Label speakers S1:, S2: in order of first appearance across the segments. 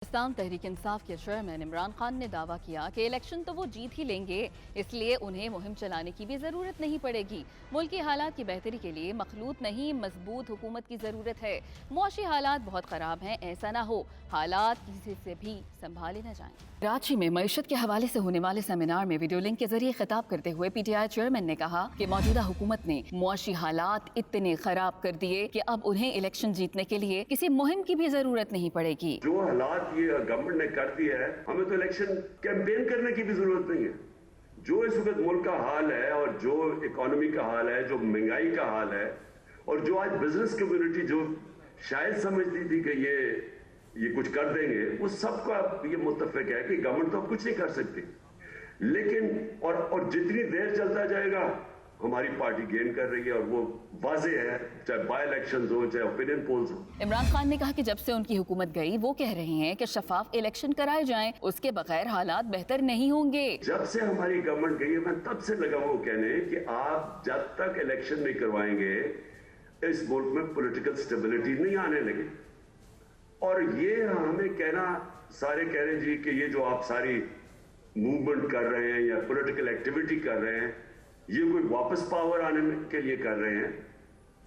S1: پاکستان تحریک انصاف کے چیئرمین عمران خان نے دعویٰ کیا کہ الیکشن تو وہ جیت ہی لیں گے، اس لیے انہیں مہم چلانے کی بھی ضرورت نہیں پڑے گی۔ ملکی حالات کی بہتری کے لیے مخلوط نہیں مضبوط حکومت کی ضرورت ہے۔ معاشی حالات بہت خراب ہیں، ایسا نہ ہو حالات کسی سے بھی سنبھالے نہ جائیں۔ کراچی میں معیشت کے حوالے سے ہونے والے سیمینار میں ویڈیو لنک کے ذریعے خطاب کرتے ہوئے پی ٹی آئی چیئرمین نے کہا کہ موجودہ حکومت نے معاشی حالات اتنے خراب کر دیے کہ اب انہیں الیکشن جیتنے کے لیے کسی مہم کی بھی ضرورت نہیں پڑے گی۔
S2: جو حالات یہ گورنمنٹ نے کر دیا ہے، ہمیں تو الیکشن کیمپین کرنے کی بھی ضرورت نہیں ہے۔ جو اس وقت ملک کا حال ہے اور جو اکانومی کا حال ہے، جو مہنگائی کا حال ہے، اور جو آج بزنس کمیونٹی جو شاید سمجھتی تھی کہ یہ کچھ کر دیں گے، وہ سب کا یہ متفق ہے کہ گورنمنٹ تو اب کچھ نہیں کر سکتی، لیکن اور جتنی دیر چلتا جائے گا ہماری پارٹی گین کر رہی ہے، اور وہ واضح ہے، چاہے بائی الیکشنز ہو چاہے اوپینین پولز ہو۔
S1: عمران خان نے کہا کہ جب سے ان کی حکومت گئی وہ کہہ رہے ہیں کہ شفاف الیکشن کرائے جائیں، اس کے بغیر حالات بہتر نہیں ہوں گے۔
S2: جب سے ہماری گورنمنٹ گئی ہے میں تب سے لگا وہ کہنے کہ آپ جب تک الیکشن نہیں کروائیں گے اس ملک میں پولیٹیکل سٹیبلٹی نہیں آنے لگے۔ اور یہ ہمیں کہنا، سارے کہہ رہے ہیں جی کہ یہ جو آپ ساری موومنٹ کر رہے ہیں یا پولیٹیکل ایکٹیویٹی کر رہے ہیں یہ کوئی واپس پاور آنے کے لیے کر رہے ہیں۔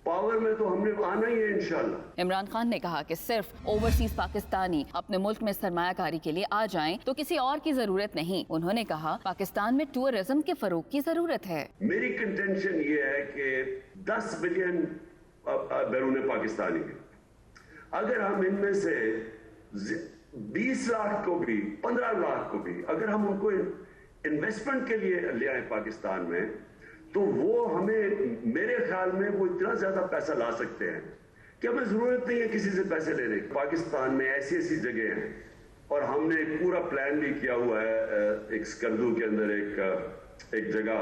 S2: پاور میں تو ہم نے آنا ہی ہے انشاءاللہ۔
S1: عمران خان نے کہا کہ صرف اوورسیز پاکستانی اپنے ملک میں سرمایہ کاری کے لیے آ جائیں تو کسی اور کی ضرورت نہیں۔ انہوں نے کہا پاکستان میں ٹورزم کے فروغ کی ضرورت ہے۔
S2: میری کنٹینشن یہ ہے کہ 10 بلین بیرون پاکستانی کے، اگر ہم ان میں سے 20 لاکھ کو بھی 15 لاکھ کو بھی اگر ہم ان کو انویسٹمنٹ کے لیے لے آئیں پاکستان میں، تو وہ ہمیں، میرے خیال میں وہ اتنا زیادہ پیسہ لا سکتے ہیں کہ ہمیں ضرورت نہیں ہے کسی سے پیسے لینے کی۔ پاکستان میں ایسی ایسی جگہ ہیں، اور ہم نے ایک پورا پلان بھی کیا ہوا ہے ایک سکردو کے اندر ایک جگہ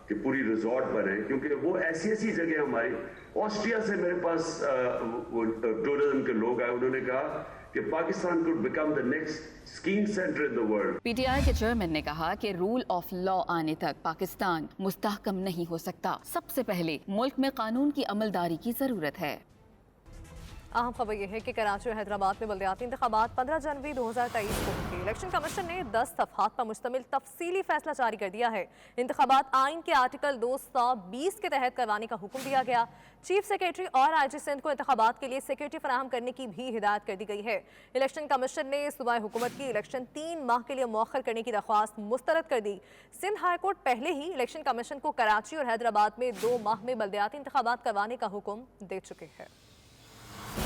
S2: کہ پوری ریزورٹ بنے، کیونکہ وہ ایسی ایسی جگہ ہماری۔ آسٹریا سے میرے پاس ٹورزم کے لوگ آئے، انہوں نے کہا کہ Pakistan could become the next skiing center in the world۔
S1: P T I کے چیئرمین نے کہا کہ رول آف لا آنے تک پاکستان مستحکم نہیں ہو سکتا۔ سب سے پہلے ملک میں قانون کی عملداری کی ضرورت ہے۔
S3: اہم خبر یہ ہے کہ کراچی اور حیدرآباد میں بلدیاتی انتخابات 15 جنوری 2023 کو ہوں گے۔ الیکشن کمیشن نے 10 صفحات پر مشتمل تفصیلی فیصلہ جاری کر دیا ہے۔ انتخابات آئین کے آرٹیکل 220 کے تحت کروانے کا حکم دیا گیا۔ چیف سیکریٹری اور آئی جی سندھ کو انتخابات کے لیے سیکیورٹی فراہم کرنے کی بھی ہدایت کر دی گئی ہے۔ الیکشن کمیشن نے صوبائی حکومت کی الیکشن 3 ماہ کے لیے مؤخر کرنے کی درخواست مسترد کر دی۔ سندھ ہائی کورٹ پہلے ہی الیکشن کمیشن کو کراچی اور حیدرآباد میں 2 ماہ میں بلدیاتی انتخابات کروانے کا حکم دے چکے ہیں۔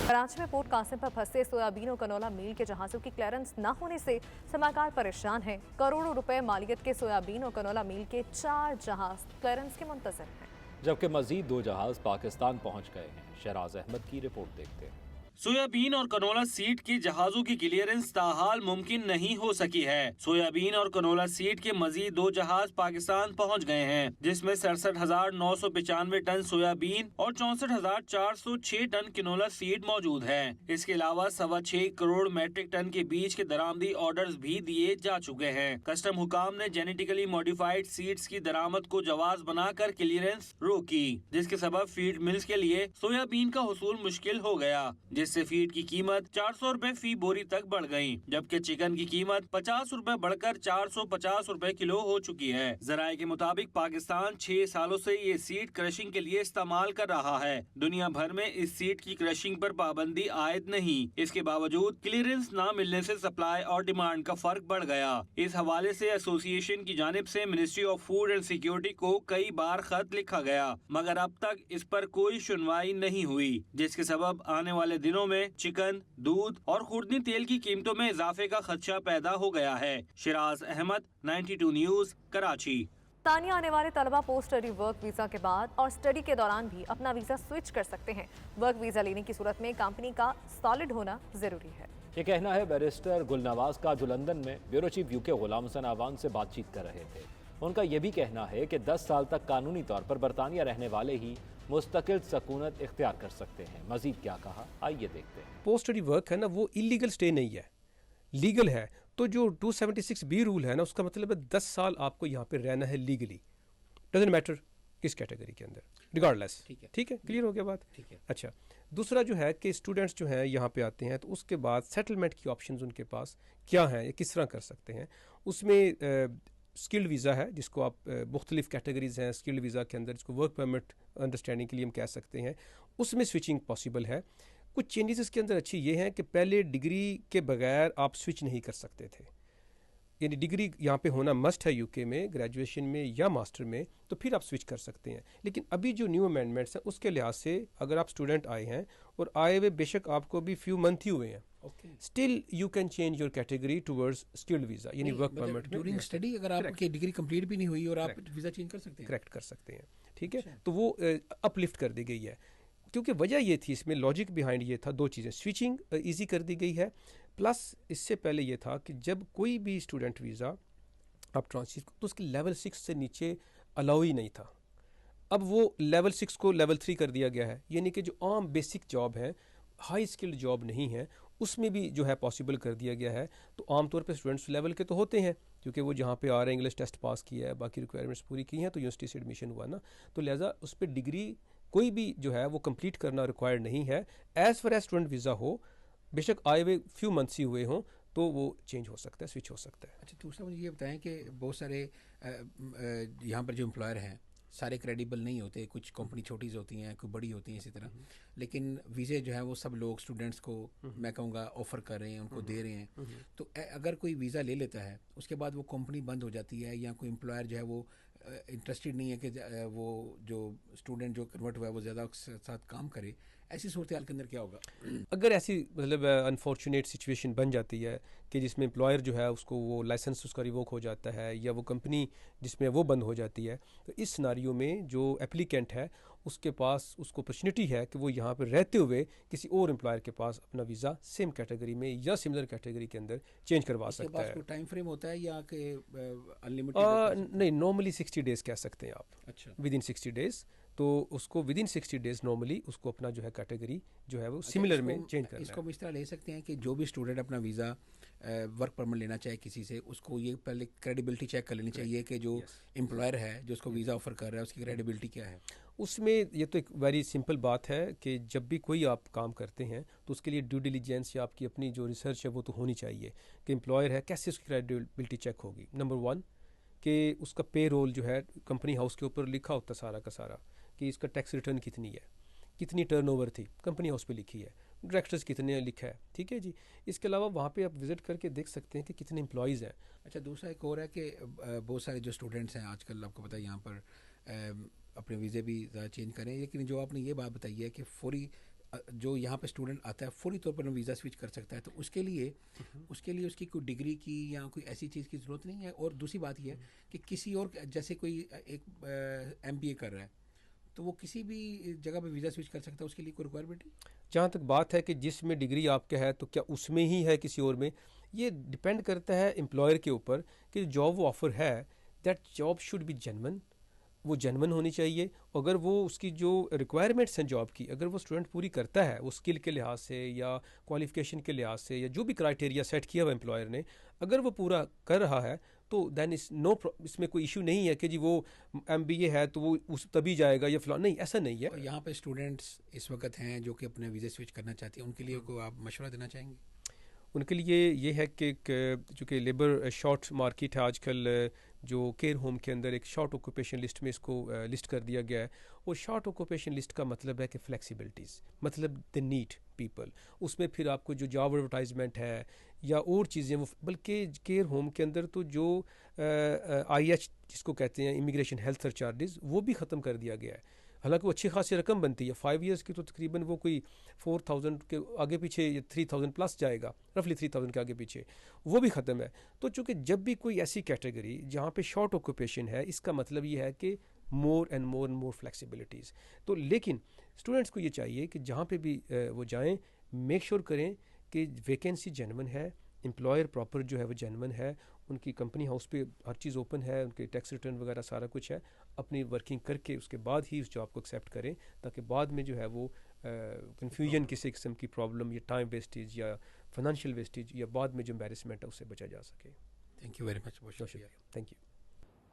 S3: کراچی میں پورٹ قاسم پر پھنسے سویابین اور کنولا میل کے جہازوں کی کلیئرنس نہ ہونے سے سرمایہ کار پریشان ہیں۔ کروڑوں روپے مالیت کے سویابین اور کنولا میل کے 4 جہاز کلیئرنس کے منتظر ہیں،
S4: جبکہ مزید 2 جہاز پاکستان پہنچ گئے ہیں۔ شہراز احمد کی رپورٹ دیکھتے ہیں۔
S5: سویابین اور کنولا سیڈ کے جہازوں کی کلیئرنس تاحال ممکن نہیں ہو سکی ہے۔ سویابین اور کنولا سیڈ کے مزید 2 جہاز پاکستان پہنچ گئے ہیں، جس میں 67,995 ٹن سویابین اور 64,406 ٹن کنولا سیڈ موجود ہے۔ اس کے علاوہ 6.25 کروڑ میٹرک ٹن کے بیج کے درآمدی آرڈرز بھی دیے جا چکے ہیں۔ کسٹم حکام نے جینیٹیکلی موڈیفائڈ سیڈز کی درآمد کو جواز بنا کر کلیئرنس روکی، جس کے سبب فیڈ ملز کے لیے سویابین کا حصول مشکل ہو گیا، جس سے فیڈ کی قیمت 400 روپے فی بوری تک بڑھ گئی، جبکہ چکن کی قیمت 50 روپے بڑھ کر 450 روپے کلو ہو چکی ہے۔ ذرائع کے مطابق پاکستان 6 سالوں سے یہ سیڈ کرشنگ کے لیے استعمال کر رہا ہے۔ دنیا بھر میں اس سیڈ کی کرشنگ پر پابندی عائد نہیں، اس کے باوجود کلیئرنس نہ ملنے سے سپلائی اور ڈیمانڈ کا فرق بڑھ گیا۔ اس حوالے سے ایسوسی ایشن کی جانب سے ministry of food and security کو کئی بار خط لکھا گیا، مگر اب تک اس پر کوئی سنوائی نہیں ہوئی، جس کے سبب آنے والے دنوں میں چکن، دودھ اور خوردنی تیل کی قیمتوں میں اضافے کا خدشہ پیدا ہو گیا ہے۔ شہراز احمد، 92 نیوز، کراچی۔
S3: برطانیہ آنے والے طلبہ پوسٹ اسٹڈی ورک ویزا کے بعد اور اسٹڈی کے دوران بھی اپنا ویزا سوئچ کر سکتے ہیں۔ ورک ویزا لینے کی صورت میں کمپنی کا سالڈ ہونا ضروری ہے۔
S4: یہ کہنا ہے بیرسٹر گل نواز کا، جو لندن میں بیورو چیف یو کے غلام حسن آوان سے بات چیت کر رہے تھے۔ ان کا یہ بھی کہنا ہے کہ 10 سال تک قانونی طور پر برطانیہ رہنے والے ہی مستقل سکونت اختیار کر سکتے ہیں۔ مزید کیا کہا، آئیے دیکھتے ہیں۔
S6: پوسٹ اسٹڈی ورک ہے نا، وہ ایلیگل سٹے نہیں ہے، لیگل ہے۔ تو جو 276B رول ہے نا، اس کا مطلب ہے 10 سال آپ کو یہاں پہ رہنا ہے لیگلی۔ ڈزنٹ میٹر इस कैटेगरी के अंदर रिगार्डलेस। ठीक है, क्लियर हो गया बात? अच्छा, दूसरा जो है कि स्टूडेंट्स जो हैं यहाँ पे आते हैं तो उसके बाद सेटलमेंट की ऑप्शंस उनके पास क्या हैं, किस तरह कर सकते हैं। उसमें स्किल्ड वीज़ा है जिसको आप मुख्तलिफ कैटेगरीज हैं स्किल्ड वीज़ा के अंदर, जिसको वर्क परमिट अंडरस्टैंडिंग के लिए हम कह सकते हैं, उसमें स्विचिंग पॉसिबल है। कुछ चेंजेस इसके अंदर अच्छी ये हैं कि पहले डिग्री के बगैर आप स्विच नहीं कर सकते थे, यानी डिग्री यहाँ पे होना मस्ट है यूके में, ग्रेजुएशन में या मास्टर में, तो फिर आप स्विच कर सकते हैं। लेकिन अभी जो न्यू अमेंडमेंट्स हैं उसके लिहाज से अगर आप स्टूडेंट आए हैं और आए हुए बेशक आपको भी फ्यू मंथ ही हुए हैं, still you can change your category towards skilled visa, यानी वर्क परमिट
S7: ड्यूरिंग स्टडी अगर आपकी डिग्री कंप्लीट भी नहीं हुई और आप वीज़ा चेंज कर सकते हैं।
S6: करेक्ट कर सकते हैं, ठीक है। तो वो अपलिफ्ट कर दी गई है, क्योंकि वजह ये थी, इसमें लॉजिक बिहाइंड ये था, दो चीज़ें, स्विचिंग ईजी कर दी गई है, प्लस इससे पहले ये था कि जब कोई भी स्टूडेंट वीज़ा आप ट्रांसफर तो उसके लेवल 6 से नीचे अलाउ ही नहीं था। अब वो लेवल 6 को लेवल 3 कर दिया गया है, यानी कि जो आम बेसिक जॉब है, हाई स्किल्ड जॉब नहीं है, उसमें भी जो है पॉसिबल कर दिया गया है। तो आमतौर पे स्टूडेंट्स लेवल के तो होते हैं, क्योंकि वो जहाँ पे आ रहे हैं इंग्लिश टेस्ट पास किया है, बाकी रिक्वायरमेंट्स पूरी की हैं, तो यूनिवर्सिटी से एडमिशन हुआ ना, तो लिहाजा उस पर डिग्री कोई भी जो है वो कंप्लीट करना रिक्वायर्ड नहीं है। As far as student visa हो, बेशक आए हुए फ्यू मंथ्स ही हुए हों, तो वो चेंज हो सकता है, स्विच हो सकता है।
S7: अच्छा, दूसरा मुझे ये बताएं कि बहुत सारे यहाँ पर जो एम्प्लॉयर हैं सारे क्रेडिबल नहीं होते, कुछ कंपनी छोटी होती हैं, कोई बड़ी होती हैं इसी तरह, लेकिन वीज़े जो है वो सब लोग स्टूडेंट्स को मैं कहूँगा ऑफ़र कर रहे हैं, उनको दे रहे हैं। तो अगर कोई वीज़ा ले लेता है उसके बाद वो कंपनी बंद हो जाती है, या कोई एम्प्लॉयर जो है वो इंटरेस्टेड नहीं है कि वो जो स्टूडेंट जो कन्वर्ट हुआ है वो ज़्यादा साथ काम करे, ऐसी सूरत हाल के अंदर क्या होगा?
S6: अगर ऐसी मतलब अनफॉर्चुनेट सिचुएशन बन जाती है कि जिसमें एम्प्लॉयर जो है उसको वो लाइसेंस उसका रिवोक हो जाता है, या वो कंपनी जिसमें वो बंद हो जाती है, तो इस सिनारियो में जो एप्लीकेंट है उसके पास उसको अपॉर्चुनिटी है कि वो यहाँ पर रहते हुए किसी और एम्प्लॉयर के पास अपना वीज़ा सेम कैटेगरी में या सिमिलर कैटेगरी के अंदर चेंज करवा सकता है।
S7: कोई टाइम फ्रेम होता है या कि अनलिमिटेड?
S6: नहीं, नॉर्मली 60 डेज़ कह सकते हैं आप।
S7: अच्छा,
S6: विद इन 60 डेज़, तो उसको विद इन 60 डेज़ नॉर्मली उसको अपना जो है कैटेगरी जो है वो सिमिलर में चेंज करना है।
S7: इसको हम इस तरह ले सकते हैं कि जो भी स्टूडेंट अपना वीज़ा वर्क परमिट लेना चाहे किसी से, उसको ये पहले क्रेडिबिलिटी चेक कर लेनी चाहिए कि जो एम्प्लॉयर है जो उसको वीज़ा ऑफ़र कर रहा है उसकी क्रेडिबिलिटी क्या है।
S6: उसमें ये तो एक वेरी सिंपल बात है कि जब भी कोई आप काम करते हैं तो उसके लिए ड्यू डिलीजेंस या आपकी अपनी जो रिसर्च है वो तो होनी चाहिए कि एम्प्लॉयर है कैसे उसकी क्रेडिबिलिटी चेक होगी। नंबर 1 कि उसका पे रोल जो है कंपनी हाउस के ऊपर लिखा होता सारा का सारा, कि इसका टैक्स रिटर्न कितनी है, कितनी टर्नओवर थी, कंपनी हाउस पे लिखी है, डायरेक्टर्स कितने लिखा है, ठीक है जी। इसके अलावा वहाँ पे आप विज़िट करके देख सकते हैं कि कितने एम्प्लॉयज़ हैं।
S7: अच्छा, दूसरा एक और है कि बहुत सारे जो स्टूडेंट्स हैं आजकल आपको पता है यहाँ पर अपने वीज़े भी चेंज करें, लेकिन जो आपने ये बात बताई है कि फौरी जो यहाँ पे स्टूडेंट आता है फौरी तौर पर वीज़ा स्विच कर सकता है, तो उसके लिए उसकी कोई डिग्री की या कोई ऐसी चीज़ की ज़रूरत नहीं है। और दूसरी बात ये है कि किसी और जैसे कोई एक MBA कर रहा है तो वो किसी भी जगह पे वीज़ा स्विच कर सकता है, उसके लिए कोई रिक्वायरमेंट?
S6: जहाँ तक बात है कि जिसमें डिग्री आपका है तो क्या उसमें ही है किसी और में, ये डिपेंड करता है एम्प्लॉयर के ऊपर कि जॉब वो ऑफ़र है that job should be genuine, वो जेन्युइन होनी चाहिए। अगर वो उसकी जो रिक्वायरमेंट्स हैं जॉब की, अगर वो स्टूडेंट पूरी करता है वो स्किल के लिहाज से या क्वालिफिकेशन के लिहाज से या जो भी क्राइटेरिया सेट किया हुआ एम्प्लॉयर ने, अगर वो पूरा कर रहा है तो दैन इसमें कोई इशू नहीं है कि जी वो MBA है तो वो उस तभी जाएगा या फिलहाल, नहीं, ऐसा नहीं है।
S7: यहाँ पे स्टूडेंट्स इस वक्त हैं जो कि अपने वीज़े स्विच करना चाहते हैं, उनके लिए को आप मशवरा देना चाहेंगे?
S6: उनके लिए ये है कि चूँकि लेबर शॉर्ट मार्केट है आजकल, जो केयर होम के अंदर एक शॉर्ट ऑक्यूपेशन लिस्ट में इसको लिस्ट कर दिया गया है। और शॉर्ट ऑक्यूपेशन लिस्ट का मतलब है कि फ्लेक्सिबिलिटीज़, मतलब द नीड पीपल, उसमें फिर आपको जो जॉब एडवर्टाइजमेंट है या और चीज़ें वो, बल्कि केयर होम के अंदर तो जो IH जिसको कहते हैं इमिग्रेशन हेल्थ सरचार्जेस, वो भी ख़त्म कर दिया गया है। हालांकि वो अच्छी खासी रकम बनती है, 5 ईयर्स की तो तकरीबन वो कोई 4000 के आगे पीछे 3000 प्लस जाएगा, रफली 3000 के आगे पीछे, वो भी ख़त्म है। तो चूँकि जब भी कोई ऐसी कैटेगरी जहाँ पे शॉर्ट ऑक्यूपेशन है, इसका मतलब ये है कि मोर एंड मोर फ्लेक्सिबिलिटीज़। तो लेकिन स्टूडेंट्स को ये चाहिए कि जहाँ पे भी वो जाएँ, मेक श्योर करें कि वैकेंसी जेन्युइन है, एम्प्लॉयर प्रॉपर जो है वो जेन्युइन है, उनकी कंपनी हाउस पे हर चीज़ ओपन है, उनके टैक्स रिटर्न वगैरह सारा कुछ है, अपनी वर्किंग करके उसके बाद ही उस जॉब को एक्सेप्ट करें, ताकि बाद में जो है वो कन्फ्यूजन किसी किस्म की प्रॉब्लम या टाइम वेस्टेज या फाइनेंशियल वेस्टेज या बाद में जो एम्बैरेसमेंट है उससे बचा जा सके।
S7: थैंक यू वेरी मच, बहुत शुक्रिया।
S6: Thank you.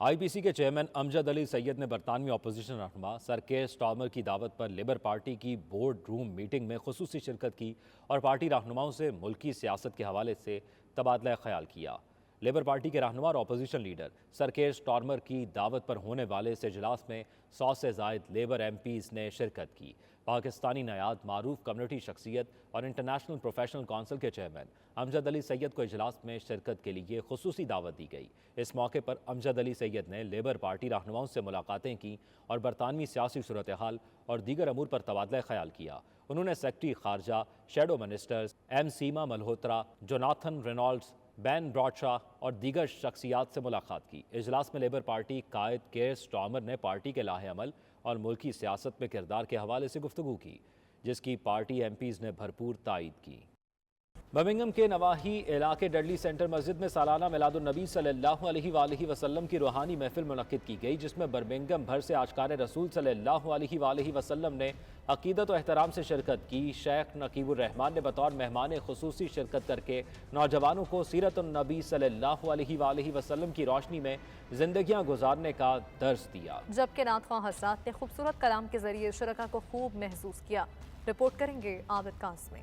S4: IPC के चेयरमैन अमजद अली सैयद ने बरतानवी अपोजिशन रहनुमा सर केयर स्टार्मर की दावत पर लेबर पार्टी की बोर्ड रूम मीटिंग में खुसूसी शिरकत की और पार्टी रहनुमाओं से मुल्की सियासत के हवाले से तबादला ख्याल किया। लेबर पार्टी के रहनुमा और opposition leader sir care Starmer की दावत पर होने वाले इस इजलास में 100 से ज़ायद लेबर MPs ने शिरकत की। पाकिस्तानी नयाद मारूफ कम्युनिटी शख्सियत और इंटरनेशनल प्रोफेशनल काउंसिल के चेयरमैन अमजद अली सैयद को इजलास में शिरकत के लिए खुसूसी दावत दी गई। इस मौके पर अमजद अली सैयद ने लेबर पार्टी रहनुमाओं से मुलाकातें की और बरतानवी सियासी सूरत हाल और दीगर अमूर पर तबादला ख्याल किया। उन्होंने सेक्रेटरी खारजा, शेडो मिनिस्टर्स सीमा मल्होत्रा, जोनाथन रेनॉल्ड्स, बैन ब्रॉडशा और दीगर शख्सियात से मुलाकात की। इजलास में लेबर पार्टी कायद केयर स्टार्मर ने पार्टी के लाहे अमल और मुल्की सियासत में किरदार के हवाले से गुफ्तगू की, जिसकी पार्टी MPs ने भरपूर तायद की। बर्मिंघम के नवाही इलाके डडली सेंटर मस्जिद में सालाना मिलादुन्नबी सल्लल्लाहु अलैहि वसल्लम की रूहानी महफिल मुनक्किद की गई, जिसमें बर्मिंघम भर से आशकार रसूल सल्लल्लाहु अलैहि वसल्लम ने अकीदत और एहतराम से शिरकत की। शेख नकीबुर रहमान ने बतौर मेहमान खुसूसी शिरकत करके नौजवानों को सीरत-उन-नबी सल्लल्लाहु अलैहि वसल्लम की रोशनी में जिंदगियां गुजारने का दर्स दिया।
S3: जबकि नातख्वां हज़रात ने खूबसूरत कलाम के जरिए शुरका को खूब महसूस किया। रिपोर्ट करेंगे आबिद काज़मी।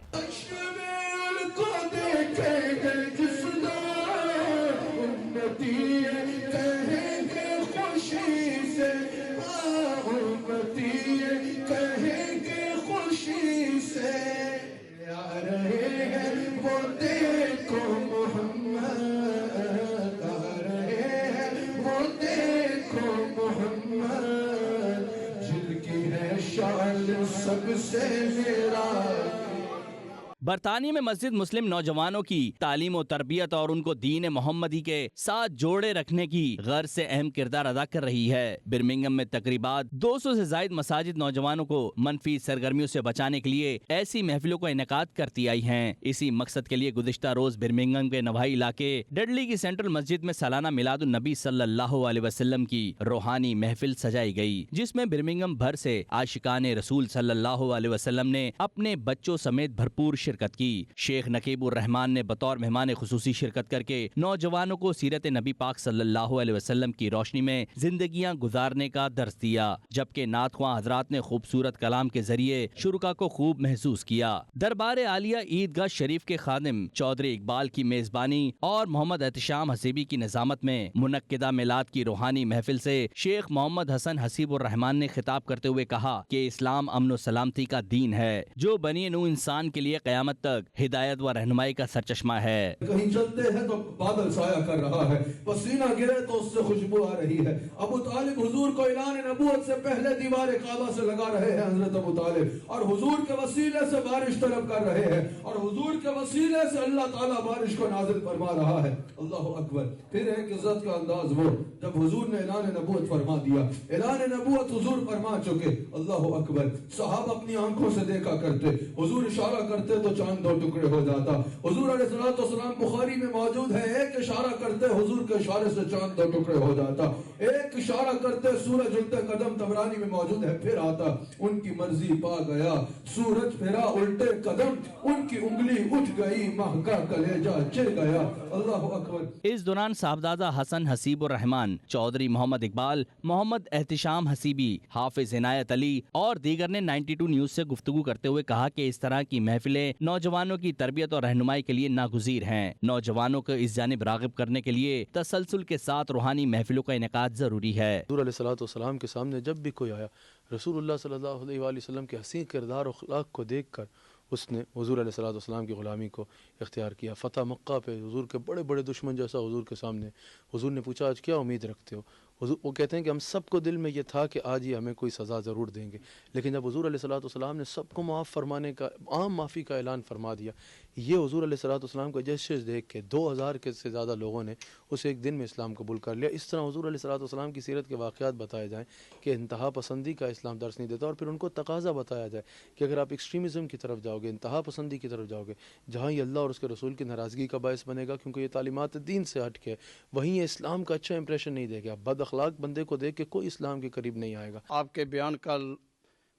S8: बरतानिया में मस्जिद मुस्लिम नौजवानों की तालीम और तरबियत और उनको दीन मोहम्मदी के साथ जोड़े रखने की गर्ज से अहम किरदार अदा कर रही है। बर्मिंघम में तकरीबात 200 से जायद मसाजिद नौजवानों को मनफी सरगर्मियों से बचाने के लिए ऐसी महफिलों का इनेकाद करती आई हैं। इसी मकसद के लिए गुज़िश्ता रोज बर्मिंघम के नवाही इलाके डडली की सेंट्रल मस्जिद में सालाना मिलादुन्नबी सल्लल्लाहु अलैहि वसल्लम की रूहानी महफिल सजाई गई, जिसमें बर्मिंघम भर से आशिकाने रसूल सल्लल्लाहु अलैहि वसल्लम ने अपने बच्चों समेत भरपूर शिरकत की। शेख नकीबुर रहमान ने बतौर मेहमान खुसूसी शिरकत करके नौजवानों को सीरत नबी पाक सल्लल्लाहु अलैहि वसल्लम की रोशनी में जिंदगियां गुजारने का दर्स दिया। जबकि नातख्वां हजरात ने खूबसूरत कलाम के जरिए शुरुका को खूब महसूस किया। दरबार आलिया ईदगाह शरीफ के खादिम चौधरी इकबाल की मेजबानी और मोहम्मद एहतिशाम हसीबी की निजामत में मुनक्किदा मिलाद की रूहानी महफिल से शेख मोहम्मद हसन हसीबुर रहमान ने खिताब करते हुए कहा कि इस्लाम अमन और सलामती का दीन है, जो बनी नू इंसान के लिए क़यामत तक हिदायत व रहनुमाई का सरचश्मा है।
S9: कहीं चलते हैं तो बादल साया कर रहा है, पसीना गिरे तो उससे खुशबू आ रही है। अबू तालिब हुजूर को ऐलान नबूवत से पहले दीवार काबा से लगा रहे हैं हजरत अबू तालिब, और हुजूर के वसीले से बारिश तलब कर रहे हैं, और हुजूर के वसीले से अल्लाह ताला बारिश को नाजिल फरमा रहा है। अल्लाह अकबर। फिर एक इज्जत का अंदाज वो जब हुजूर ने ऐलान नबूवत फरमा दिया, ऐलान नबूवत हुजूर फरमा चुके। अल्लाह अकबर। सहाबा अपनी आंखों से देखा करते, हुजूर इशारा करते तो चांद दो टुकड़े हो जाता। हुजूर अलैहिस्सलाम बुखारी में मौजूद है, एक इशारा करते हुजूर के इशारे से चांद दो टुकड़े हो जाता, एक इशारा करते सूरज उल्टे कदम तबरानी में मौजूद है, फिर आता। उनकी मर्जी पा गया, सूरज फिरा उल्टे कदम, उनकी उंगली उठ गई, महका कलेजा चिर गया। अल्लाह अकबर।
S8: इस दौरान साहबजादा हसन हसीबुर रहमान, चौधरी मोहम्मद इकबाल, मोहम्मद एहतिशाम हसीबी, हाफिज इनायत अली और दीगर ने 92 न्यूज से गुफ्तगू करते हुए कहा कि इस तरह की महफिलें नौजवानों की तरबियत और रहनुमाई के लिए नागुज़ीर हैं। नौजवानों को इस जानिब राग़िब करने के लिए तसलसल के साथ रूहानी महफिलों का इनेकाद ज़रूरी है।
S10: हुज़ूर अलैहिस्सलाम के सामने जब भी कोई आया, रसूलुल्लाह सल्लल्लाहु अलैहि वसल्लम के हसीन किरदार और अखलाक को देखकर उसने हुज़ूर अलैहिस्सलाम की ग़ुलामी को इख्तियार किया। फ़तह मक्का पे हुज़ूर के बड़े बड़े दुश्मन जैसा हुज़ूर के सामने हुज़ूर ने पूछा, आज क्या उम्मीद रखते हो? वो कहते हैं कि हम सबको दिल में ये था कि आज ही हमें कोई सज़ा ज़रूर देंगे, लेकिन जब हुज़ूर अलैहिस्सलाम ने सबको माफ़ फरमाने का, आम माफ़ी का ऐलान फरमा दिया, ये हुज़ूर अलैहिस्सलाम का जश्न देख के 2000 के से ज़्यादा लोगों ने उस एक दिन में इस्लाम कबूल कर लिया। इस तरह हुज़ूर अलैहिस्सलाम की सीरत के वाक़यात बताए जाएँ कि इंतहा पसंदी का इस्लाम दर्स नहीं देता, और फिर उनको तकाज़ा बताया जाए कि अगर आप एक्सट्रीमिज़म की तरफ जाओगे, इंतहा पसंदी की तरफ जाओगे, जहाँ ये अल्लाह और उसके रसूल की नाराज़गी का बायस बनेगा क्योंकि ये तालीमात दीन से हट के, वहीं ये इस्लाम का अच्छा इंप्रेशन नहीं देगा। बद अखलाक बंदे को देख के कोई इस्लाम के करीब नहीं आएगा।
S11: आपके बयान का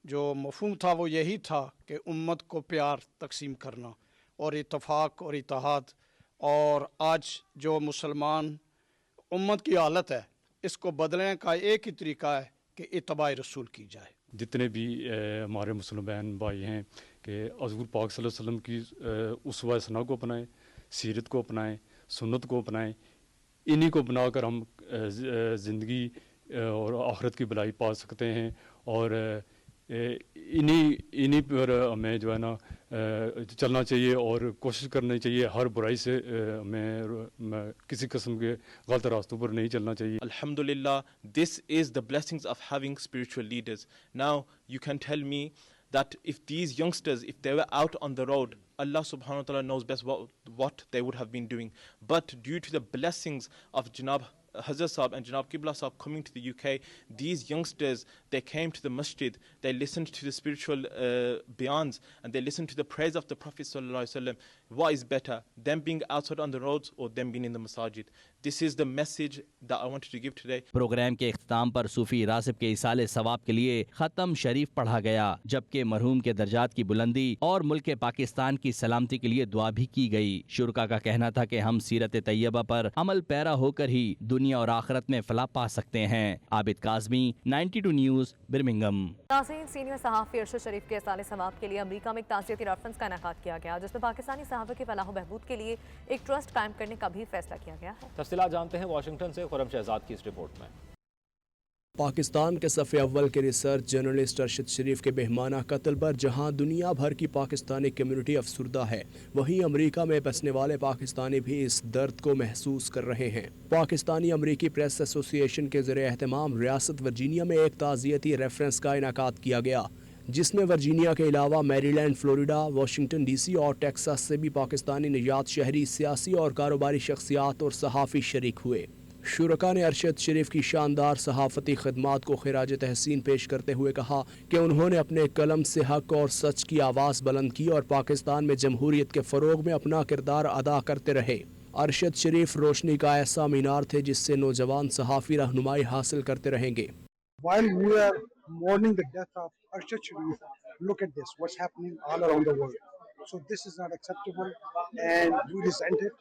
S11: जो मफहूम था वो यही था कि उम्मत को प्यार तकसीम करना और इत्तफाक और इत्तेहाद, और आज जो मुसलमान उम्मत की हालत है इसको बदलने का एक ही तरीका है कि इत्तबा रसूल की जाए।
S12: जितने भी हमारे मुस्लिम बहन भाई हैं कि हज़ूर पाक सल्लल्लाहु अलैहि वसल्लम की उसवा सना को अपनाएं, सीरत को अपनाएं, सुन्नत को अपनाएं, इन्हीं को बनाकर हम ज़िंदगी और आखिरत की भलाई पा सकते हैं। और इन्हीं पर हमें जो है ना चलना चाहिए और कोशिश करनी चाहिए, हर बुराई से हमें किसी किस्म के गलत रास्तों पर नहीं चलना चाहिए।
S13: Alhamdulillah, this is the blessings of having spiritual leaders. Now you can tell me that if these youngsters, if they were out on the road, Allah subhanahu wa ta'ala knows best what they would have been doing. But due to the blessings of Janab Hazrat Sahab and Janab Qibla Sahab coming to the UK, these youngsters, they came to the masjid, they listened to the spiritual bayans, and they listened to the praise of the Prophet sallallahu alaihi wasallam. What is better, them being outside on the roads or them being in the masajid? This is the message that I wanted to give today.
S8: Program के इख्तिताम पर सूफी रासिब के इसाले सवाब के लिए खत्म शरीफ पढ़ा गया, जबकि मरहूम के दर्जात की बुलंदी और मुल्क पाकिस्तान की सलामती के लिए दुआ भी की गई। शुरका का कहना था कि हम सीरत तैयबा पर अमल पैरा होकर ही दुनिया और आखिरत में फलाह पा सकते हैं। आबिद काज़मी, 92 न्यूज़, बिर्मिंघम।
S3: नाज़रीन, सीनियर सहाफ़ी अरशद शरीफ के इसाले सवाब के लिए अमरीका में एक ताज़ियती कॉन्फ्रेंस का इनेकाद किया गया, जिसमें पाकिस्तानी सहाबा के फलाह बहबूद के लिए एक ट्रस्ट कायम करने का भी फैसला किया गया है।
S4: तफसीलात जानते हैं वाशिंगटन से खुरम शहजाद की इस रिपोर्ट में।
S14: पाकिस्तान के सफ़े अव्वल के रिसर्च जर्नलिस्ट अरशद शरीफ के बेहमाना कत्ल पर जहां दुनिया भर की पाकिस्तानी कम्युनिटी अफसुर्दा है, वहीं अमेरिका में बसने वाले पाकिस्तानी भी इस दर्द को महसूस कर रहे हैं। पाकिस्तानी अमरीकी प्रेस एसोसिएशन के ज़रिए एहतमाम रियासत वर्जीनिया में एक ताज़ियती रेफरेंस का इनेकाद किया गया, जिसमें वर्जीनिया के अलावा मैरीलैंड, फ्लोरिडा, वाशिंगटन डीसी और टेक्सास से भी पाकिस्तानी निजात शहरी, सियासी और कारोबारी शख्सियात और सहाफ़ी शरीक हुए। शुरका ने अरशद शरीफ की शानदार सहाफ़ती खदमात को खिराज तहसीन पेश करते हुए कहा कि उन्होंने अपने कलम से हक और सच की आवाज़ बुलंद की और पाकिस्तान में जमहूरियत के फ़रोग में अपना किरदार अदा करते रहे। अरशद शरीफ रोशनी का ऐसा मीनार थे जिससे नौजवान सहाफ़ी रहनुमाई हासिल करते रहेंगे।
S15: While we are mourning the death of Arshad Sharif, look at this, what's happening all around the world. So this is not acceptable and we resent it.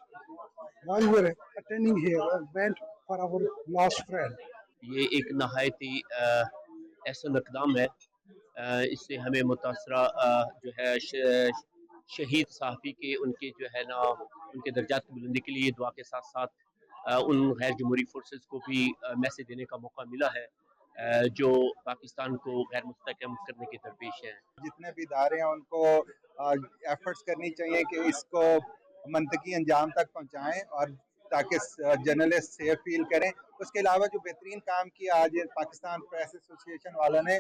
S15: While we are attending here, we went for our lost friend.
S16: ये एक नहायती ऐसा इक़दाम है, इससे हमें मुतासरा जो है शहीद सहाफ़ी के उनके जो है ना उनके दर्जात की बुलंदी के लिए दुआ के साथ साथ उन गैर जमहूरी फोर्सेस को भी मैसेज देने का मौका मिला है जो पाकिस्तान को गैर मुस्तहकम करने की दरपेश है।
S17: जितने भी इदारे हैं उनको एफर्ट्स करनी चाहिए कि इसको मंतकी अंजाम तक पहुंचाएं और ताकि जर्नलिस्ट सेफ फील करें। उसके अलावा जो बेहतरीन काम किया आज पाकिस्तान प्रेस एसोसिएशन वालों ने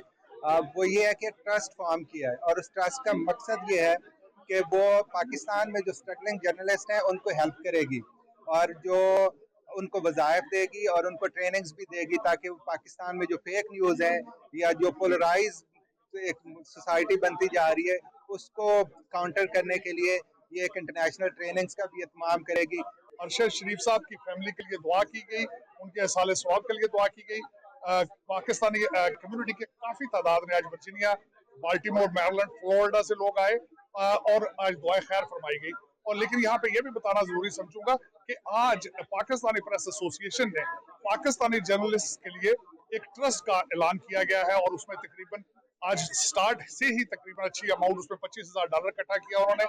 S17: वो ये है कि ट्रस्ट फॉर्म किया है और उस ट्रस्ट का मकसद ये है कि वो पाकिस्तान में जो स्ट्रगलिंग जर्नलिस्ट हैं उनको हेल्प करेगी और जो उनको वज़ाइफ देगी और उनको ट्रेनिंग्स भी देगी ताकि पाकिस्तान में जो फेक न्यूज़ है या जो पोलराइज एक सोसाइटी बनती जा रही है उसको काउंटर करने के लिए ये एक इंटरनेशनल ट्रेनिंग्स का भी इत्माम करेगी।
S18: अरशद शरीफ साहब की फैमिली के लिए दुआ की गई, उनके इसाले सवाब के लिए दुआ की गई। पाकिस्तानी कम्युनिटी के काफ़ी तादाद में आज वर्जीनिया, बाल्टीमोर, मैरीलैंड, फ्लोरिडा से लोग आए और आज दुआ खैर फरमाई गई। और लेकिन यहाँ पे ये भी बताना जरूरी समझूंगा कि आज पाकिस्तानी प्रेस एसोसिएशन ने पाकिस्तानी जर्नलिस्ट के लिए एक ट्रस्ट का ऐलान किया गया है और उसमें तकरीबन आज स्टार्ट से ही तकरीबन अच्छी अमाउंट उसमें $25,000 इकट्ठा किया उन्होंने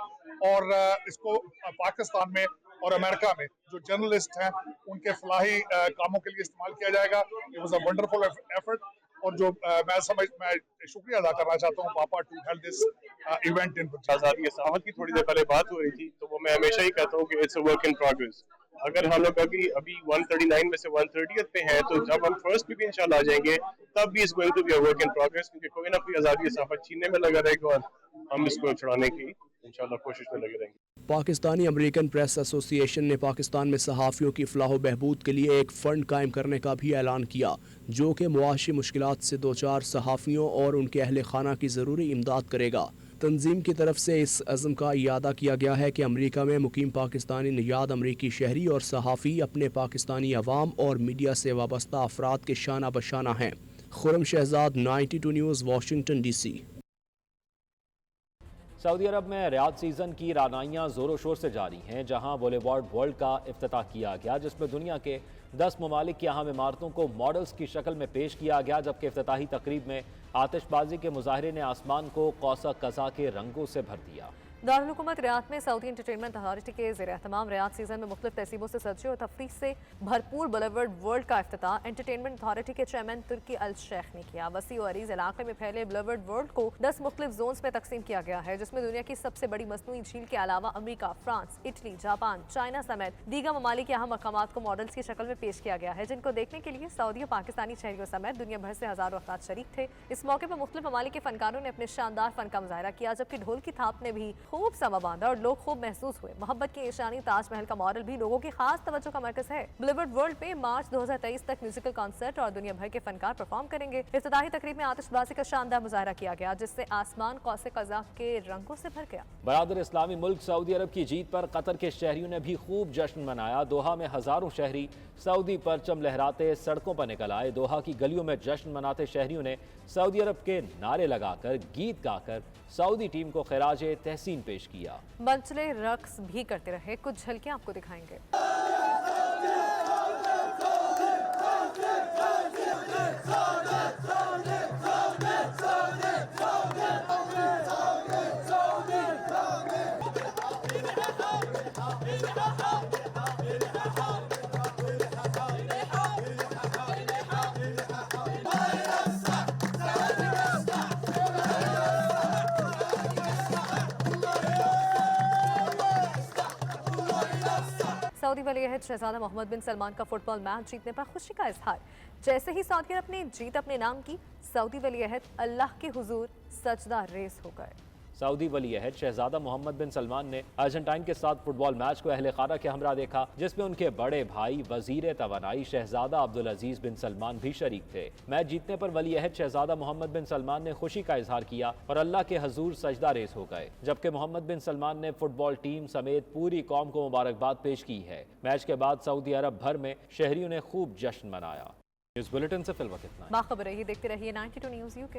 S18: और इसको पाकिस्तान में और अमेरिका में जो जर्नलिस्ट हैं उनके फलाही कामों के लिए इस्तेमाल किया जाएगा। It was a wonderful effort और जो मैं शुक्रिया अदा करना चाहता हूँ पापा to help this event in
S19: आज़ादी के साहब की थोड़ी देर पहले बात हो रही थी तो वो मैं हमेशा ही कहता हूँ कि it's a work in progress. अगर हम लोग अभी 139 में से 130th पे हैं तो जब हम फर्स्ट पे भी इंशाल्लाह आ जाएंगे तब भी is going to be a work in progress क्योंकि कोई ना कोई आज़ादी के साहब छीनने में लगा रहेगा और हम इसको छुड़ाने की इंशाल्लाह कोशिश में लगे रहेंगे।
S14: पाकिस्तानी अमेरिकन प्रेस एसोसिएशन ने पाकिस्तान में सहाफ़ियों की फलाह व बहबूद के लिए एक फ़ंड कायम करने का भी ऐलान किया जो कि मुआशी मुश्किलात से दो चार सहाफ़ियों और उनके अहल खाना की ज़रूरी इमदाद करेगा। तंजीम की तरफ से इस अज़म का इयादा किया गया है कि अमेरिका में मुकीम पाकिस्तानी निजात अमरीकी शहरी और सहाफ़ी अपने पाकिस्तानी अवाम और मीडिया से वाबस्ता अफराद के शाना बशाना हैं। Khurram Shahzad, 92 news, Washington DC।
S4: सऊदी अरब में रियाद सीज़न की रानाइयाँ ज़ोरों शोर से जारी हैं, जहाँ बॉलीवुड वर्ल्ड का इफ्तिताह किया गया, जिसमें दुनिया के 10 ममालिक की अहम इमारतों को मॉडल्स की शक्ल में पेश किया गया, जबकि इफ्तिताही तकरीब में आतिशबाजी के मुजाहरे ने आसमान को कौसा कज़ा के रंगों से भर दिया।
S3: दारुल हुकूमत रियाद में सऊदी एंटरटेनमेंट अथॉरिटी के ज़ेर एहतमाम रियाद सीज़न में मुख्तलिफ तहसीबों से सजी और तफरीह से भरपूर बॉलीवुड वर्ल्ड का इफ्तिताह एंटरटेनमेंट अथॉरिटी के चेयरमैन तुर्की अल शेख ने किया। वसी और अरीज इलाके में फैले बॉलीवुड वर्ल्ड को 10 मुख्तलिफ जोन्स में तकसीम किया गया है, जिसमें दुनिया की सबसे बड़ी मसनूई झील के अलावा अमरीका, फ्रांस, इटली, जापान, चाइना समेत दीगर ममालिक के अहम मकामात को मॉडल्स की शक्ल में पेश किया गया है, जिनको देखने के लिए सऊदी और पाकिस्तानी शहरियों समेत दुनिया भर से हज़ारों अफराद शरीक थे। इस मौके पर मुख्तलिफ ममालिक के फनकारों ने अपने शानदार फन का मुजाहरा किया, जबकि ढोल की थाप ने भी खूब समा बांधा और लोग खूब महसूस हुए। मोहब्बत की निशानी ताजमहल का मॉडल भी लोगों की खास तवज्जो का मरकज है। बॉलीवुड वर्ल्ड में मार्च 2023 तक म्यूजिकल कॉन्सर्ट और दुनिया भर के फनकार परफॉर्म करेंगे। इफ्तिताही तकरीब में आतिशबाजी का शानदार मुजाहरा किया गया, जिससे आसमान कौसे कज़ा के रंगों से भर गया।
S4: बरादर इस्लामी मुल्क सऊदी अरब की जीत पर कतर के शहरियों ने भी खूब जश्न मनाया। दोहा में हजारों शहरी सऊदी परचम लहराते सड़कों पर निकल आए। दोहा की गलियों में जश्न मनाते शहरियों ने सऊदी अरब के नारे लगाकर, गीत गाकर सऊदी टीम को खिराजे तहसीन पेश किया।
S3: मंचले रक्स भी करते रहे, कुछ झलकियां आपको दिखाएंगे। सऊदी वली अहद शहजादा मोहम्मद बिन सलमान का फुटबॉल मैच जीतने पर खुशी का इजहार। जैसे ही सऊदी अरब ने जीत अपने नाम की, सऊदी वली अहद अल्लाह के हुजूर सजदा रेस हो गए।
S4: सऊदी वली अहद शहजादा मोहम्मद बिन सलमान ने अर्जेंटाइन के साथ फुटबॉल मैच को अहले खाना के हमरा देखा, जिसमें उनके बड़े भाई वजीर तवानाई शहजादा अब्दुल अजीज बिन सलमान भी शरीक थे। मैच जीतने पर वली अहद शहजादा मोहम्मद बिन सलमान ने खुशी का इजहार किया और अल्लाह के हुजूर सजदा रेस हो गए, जबकि मोहम्मद बिन सलमान ने फुटबॉल टीम समेत पूरी कौम को मुबारकबाद पेश की है। मैच के बाद सऊदी अरब भर में शहरियों ने खूब जश्न मनाया। न्यूज़ बुलेटिन से फिलहाल इतना।
S3: बाखबर रहिए, देखते रहिए 92 न्यूज़ UK।